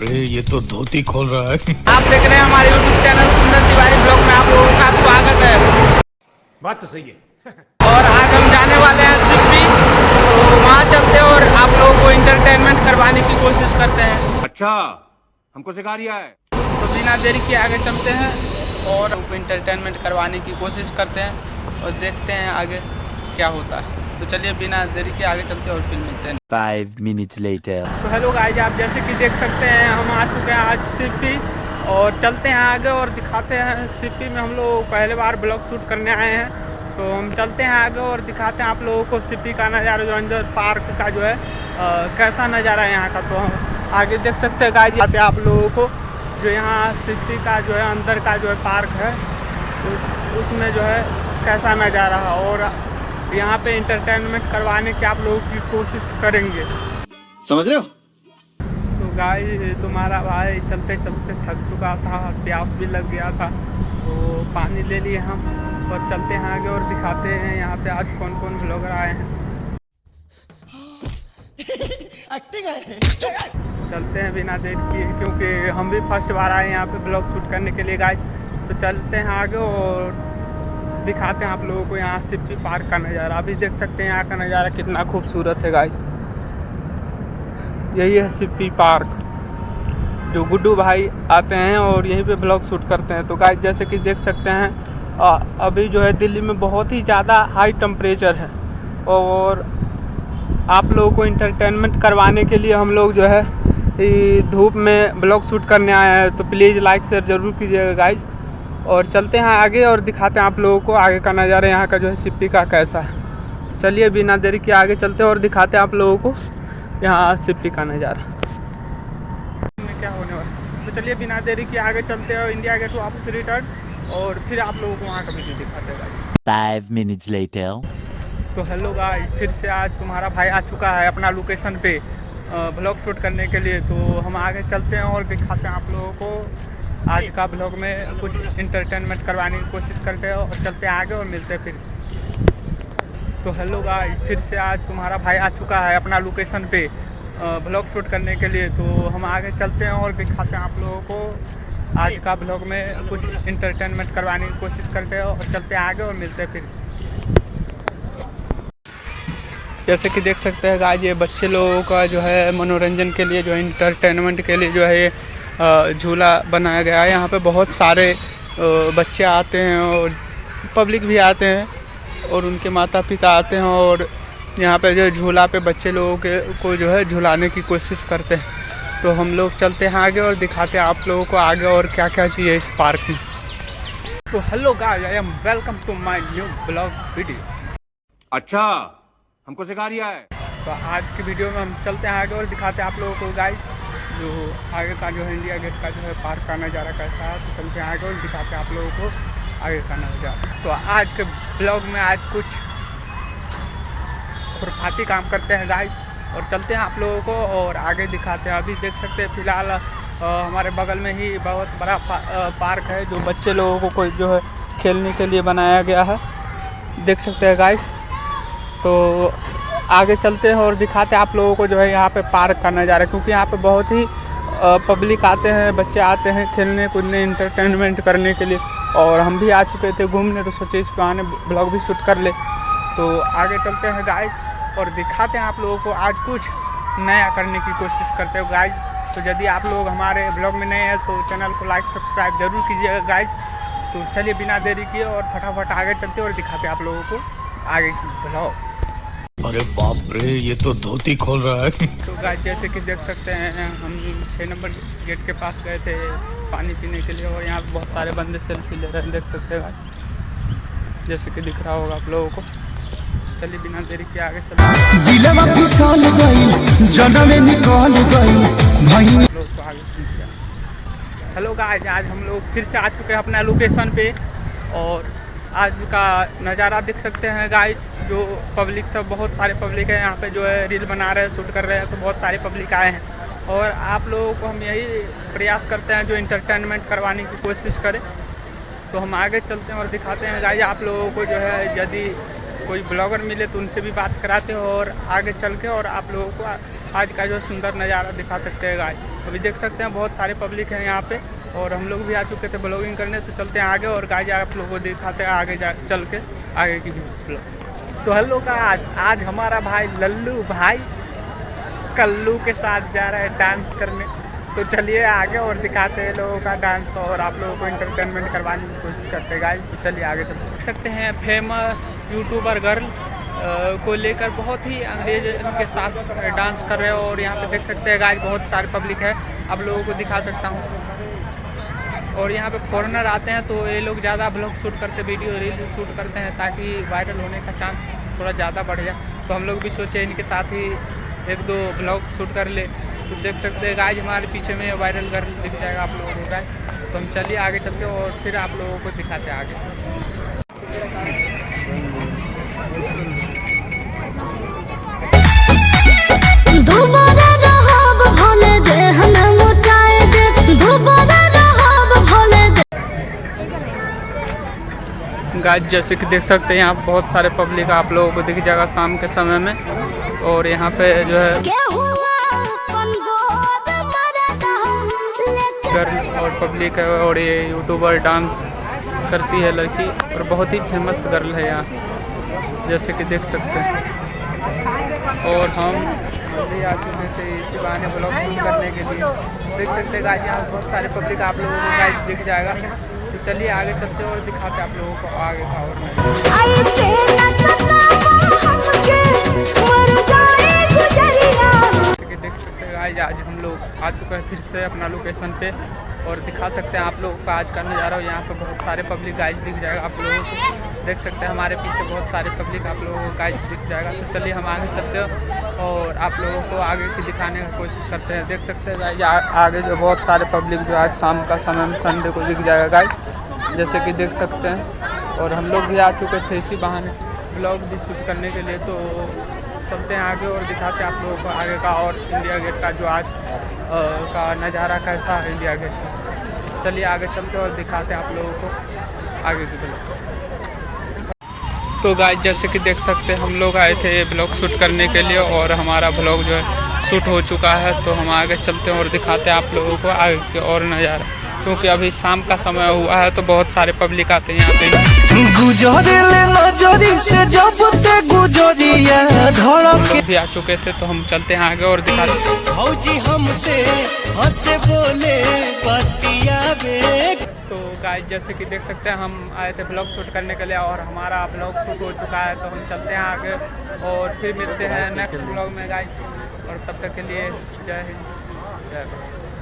रे, ये तो धोती खोल रहा है। देख रहे हैं हमारे YouTube channel Kundan Tiwari blog में आप लोगों का स्वागत है। बात तो सही है। और आज हम जाने वाले हैं सिप्पी, तो वहाँ चलते हैं और आप लोगों को इंटरटेनमेंट करवाने की कोशिश करते हैं। अच्छा, हमको सिखा रिया है। तो बिना देरी के आगे चलते हैं और उनको इंटरटेनमेंट करवाने की कोशिश करते हैं और देखते हैं आगे क्या होता है। तो चलिए बिना देरी के आगे चलते हैं और फिर मिलते हैं 5 minutes later. तो हेलो गाइस, आप जैसे कि देख सकते हैं हम आ चुके हैं आज सिप्पी और चलते हैं आगे और दिखाते हैं। सिप्पी में हम लोग पहले बार ब्लॉग शूट करने आए हैं, तो हम चलते हैं आगे और दिखाते हैं आप लोगों को सिप्पी का नज़ारा, जो अंदर पार्क का जो है कैसा नज़ारा है यहाँ का। तो हम आगे देख सकते हैं गाइस, आते आप लोगों को जो यहाँ सिप्पी का जो है अंदर का जो है पार्क है, उसमें जो है कैसा नज़ारा है और यहाँ पे इंटरटेनमेंट करवाने की आप लोगों की कोशिश करेंगे। समझ रहे हो? तो गाइस तुम्हारा भाई चलते चलते थक चुका था, प्यास भी लग गया था, तो पानी ले लिए हम और चलते हैं आगे और दिखाते हैं यहाँ पे आज कौन कौन ब्लॉगर आए हैं। चलते हैं बिना देर किए, क्योंकि हम भी फर्स्ट बार आए यहाँ पे ब्लॉग शूट करने के लिए गाइस। तो चलते हैं आगे और दिखाते हैं आप लोगों को यहाँ सिप्पी पार्क का नज़ारा। अभी देख सकते हैं यहाँ का नज़ारा कितना खूबसूरत है गाइस। यही है सिप्पी पार्क, जो गुड्डू भाई आते हैं और यहीं पे ब्लॉग शूट करते हैं। तो गाइस जैसे कि देख सकते हैं अभी जो है दिल्ली में बहुत ही ज़्यादा हाई टेम्परेचर है और आप लोगों को इंटरटेनमेंट करवाने के लिए हम लोग जो है धूप में ब्लॉग शूट करने आए हैं। तो प्लीज़ लाइक शेयर ज़रूर कीजिएगा गाइस और चलते हैं आगे और दिखाते हैं आप लोगों को आगे का नज़ारा यहाँ का जो है सिप्पी का कैसा है। तो चलिए बिना देरी के आगे चलते हैं और दिखाते हैं आप लोगों को यहाँ सिप्पी का नज़ारा क्या होने वाला। तो चलिए बिना देरी के आगे चलते हैं इंडिया गेट वापस रिटर्न और फिर आप लोगों को वहाँ का वीडियो दिखाते हैं। 5 minutes later. तो हेलो गाइस, फिर से आज तुम्हारा भाई आ चुका है अपना लोकेशन पे ब्लॉग शूट करने के लिए। तो हम आगे चलते हैं और दिखाते हैं आप लोगों को आज का ब्लॉग में कुछ इंटरटेनमेंट करवाने की कोशिश करते हैं और चलते हैं आगे और मिलते हैं फिर। तो हेलो गाइस, फिर से आज तुम्हारा भाई आ चुका है अपना लोकेशन पे ब्लॉग शूट करने के लिए। तो हम आगे चलते हैं और दिखाते हैं आप लोगों को आज का ब्लॉग में कुछ इंटरटेनमेंट करवाने की कोशिश करते हैं और चलते हैं आगे और मिलते हैं फिर। जैसे कि देख सकते हैं गाइस, ये बच्चे लोगों का जो है मनोरंजन के लिए, जो है इंटरटेनमेंट के लिए जो है झूला बनाया गया है। यहाँ पे बहुत सारे बच्चे आते हैं और पब्लिक भी आते हैं और उनके माता पिता आते हैं और यहाँ पे जो झूला पे बच्चे लोगों को जो है झुलाने की कोशिश करते हैं। तो हम लोग चलते हैं आगे और दिखाते हैं आप लोगों को आगे और क्या क्या चाहिए इस पार्क में। तो hello guys, I am welcome to my new blog video. अच्छा, हमको सिखा रिया है। तो आज की वीडियो में हम चलते हैं आगे और दिखाते हैं आप लोगों को गाइस जो आगे का जो है इंडिया गेट का जो है पार्क का नज़ारा कैसा है। तो चलते हैं आगे और दिखाते हैं आप लोगों को आगे का नज़ारा। तो आज के ब्लॉग में आज कुछ खुरफाती काम करते हैं गाइस और चलते हैं आप लोगों को और आगे दिखाते हैं। अभी देख सकते हैं फिलहाल हमारे बगल में ही बहुत बड़ा पार्क है जो बच्चे लोगों को जो है खेलने के लिए बनाया गया है, देख सकते हैं गाइस। तो आगे चलते हैं और दिखाते हैं आप लोगों को जो है यहाँ पे पार्क का नज़ारा, क्योंकि यहाँ पे बहुत ही पब्लिक आते हैं, बच्चे आते हैं खेलने कूदने इंटरटेनमेंट करने के लिए। और हम भी आ चुके थे घूमने, तो सोचे इस बहाने ब्लॉग भी शूट कर ले। तो आगे चलते हैं गाइस और दिखाते हैं आप लोगों को आज कुछ नया करने की कोशिश करते हो गाइस। तो यदि आप लोग हमारे ब्लॉग में नए हैं तो चैनल को लाइक सब्सक्राइब जरूर कीजिएगा गाइस। तो चलिए बिना देरी किए और फटाफट आगे चलते और दिखाते हैं आप लोगों को आगे की ब्लॉग। अरे बाप रे, ये तो धोती खोल रहा है। तो गाइस जैसे कि देख सकते हैं हम 6 नंबर गेट के पास गए थे पानी पीने के लिए और यहाँ पे बहुत सारे बंदे सेल्फी ले रहे हैं, देख सकते हैं गाइस, जैसे कि दिख रहा होगा आप लोगों को। चलिए बिना देरी के आगे चलते हैं। हेलो गाइस, आज हम लोग फिर से आ चुके हैं अपना लोकेशन पे और आज का नज़ारा देख सकते हैं गाइस। जो पब्लिक सब, बहुत सारे पब्लिक है यहाँ पे जो है रील बना रहे हैं, शूट कर रहे हैं। तो बहुत सारे पब्लिक आए हैं और आप लोगों को हम यही प्रयास करते हैं जो इंटरटेनमेंट करवाने की कोशिश करें। तो हम आगे चलते हैं और दिखाते हैं गाइस आप लोगों को जो है, यदि कोई ब्लॉगर मिले तो उनसे भी बात कराते हैं और आगे चल के और आप लोगों को आज का जो सुंदर नज़ारा दिखा सकते हैं गाइस। अभी देख सकते हैं बहुत सारे पब्लिक हैं यहाँ पे, और हम लोग भी आ चुके थे ब्लॉगिंग करने। तो चलते हैं आगे और गाइस आप लोगों को दिखाते हैं आगे चल के आगे की भी। तो हेलो का आज हमारा भाई लल्लू भाई कल्लू के साथ जा रहा है डांस करने। तो चलिए आगे और दिखाते हैं लोगों का डांस और आप लोगों को इंटरटेनमेंट करवाने की कोशिश करते हैं गाइस। तो चलिए आगे चलते देख सकते हैं फेमस यूट्यूबर गर्ल को लेकर बहुत ही अंग्रेज के साथ डांस कर रहे हैं। और यहाँ पे देख सकते हैं गाइस बहुत सारे पब्लिक है, आप लोगों को दिखा सकता हूँ। और यहाँ पे फॉरेनर आते हैं तो ये लोग ज़्यादा ब्लॉग शूट करते, वीडियो रील शूट करते हैं ताकि वायरल होने का चांस थोड़ा ज़्यादा बढ़ जाए। तो हम लोग भी सोचे इनके साथ ही 1-2 ब्लॉग शूट कर ले। तो देख सकते हैं गाइस हमारे पीछे में वायरल गर्ल दिख जाएगा आप लोगों को गाइस। तो हम चलिए आगे चलते हैं और फिर आप लोगों को दिखाते हैं आगे। गाइस जैसे कि देख सकते हैं यहाँ बहुत सारे पब्लिक आप लोगों को दिख जाएगा शाम के समय में। और यहाँ पे जो है गर्ल और पब्लिक है, और ये यूट्यूबर डांस करती है लड़की, और बहुत ही फेमस गर्ल है यहाँ जैसे कि देख सकते हैं। और हम भी आ चुके थे इसी बहाने ब्लॉग शूट करने के लिए। देख सकते हैं गाइस यहाँ बहुत सारे पब्लिक आप लोगों को गाइस दिख जाएगा। तो चलिए आगे चलते हैं और दिखाते हैं आप लोगों को आगे का। और देख सकते हैं गाइस आज हम लोग आ चुके हैं फिर से अपना लोकेशन पे, और दिखा सकते हैं आप लोगों का आज का नज़ारा। यहाँ पे बहुत सारे पब्लिक गाइस दिख जाएगा आप लोगों को। देख सकते हैं हमारे पीछे बहुत सारे पब्लिक आप लोगों को गाइस दिख जाएगा। तो चलिए हम आगे चलते हैं और आप लोगों को आगे की दिखाने की कोशिश करते हैं। देख सकते हैं गाइस आगे जो बहुत सारे पब्लिक जो आज शाम का समय में संडे को दिख जाएगा गाइस जैसे कि देख सकते हैं। और हम लोग भी आ चुके थे इसी बहाने ब्लॉग भी शूट करने के लिए। तो चलते हैं आगे और दिखाते हैं आप लोगों को आगे का, और इंडिया गेट का जो आज का नज़ारा कैसा है इंडिया गेट का। चलिए आगे चलते हैं और दिखाते हैं आप लोगों को आगे की ब्लॉग। तो गाइस जैसे कि देख सकते हैं हम लोग आए थे ब्लॉग शूट करने के लिए, और हमारा ब्लॉग जो है शूट हो चुका है। तो हम आगे चलते हैं और दिखाते हैं आप लोगों को आगे के और नज़ारा, क्योंकि अभी शाम का समय हुआ है तो बहुत सारे पब्लिक आते हैं यहाँ पे। भी आ चुके थे तो हम चलते हैं आगे और दिखाते हैं। तो गाइस जैसे कि देख सकते हैं हम आए थे ब्लॉग शूट करने के लिए, और हमारा ब्लॉग शूट हो चुका है। तो हम चलते हैं आगे और फिर मिलते हैं नेक्स्ट ब्लॉग में गाइस। और तब तक के लिए जय हिंद जय भारत।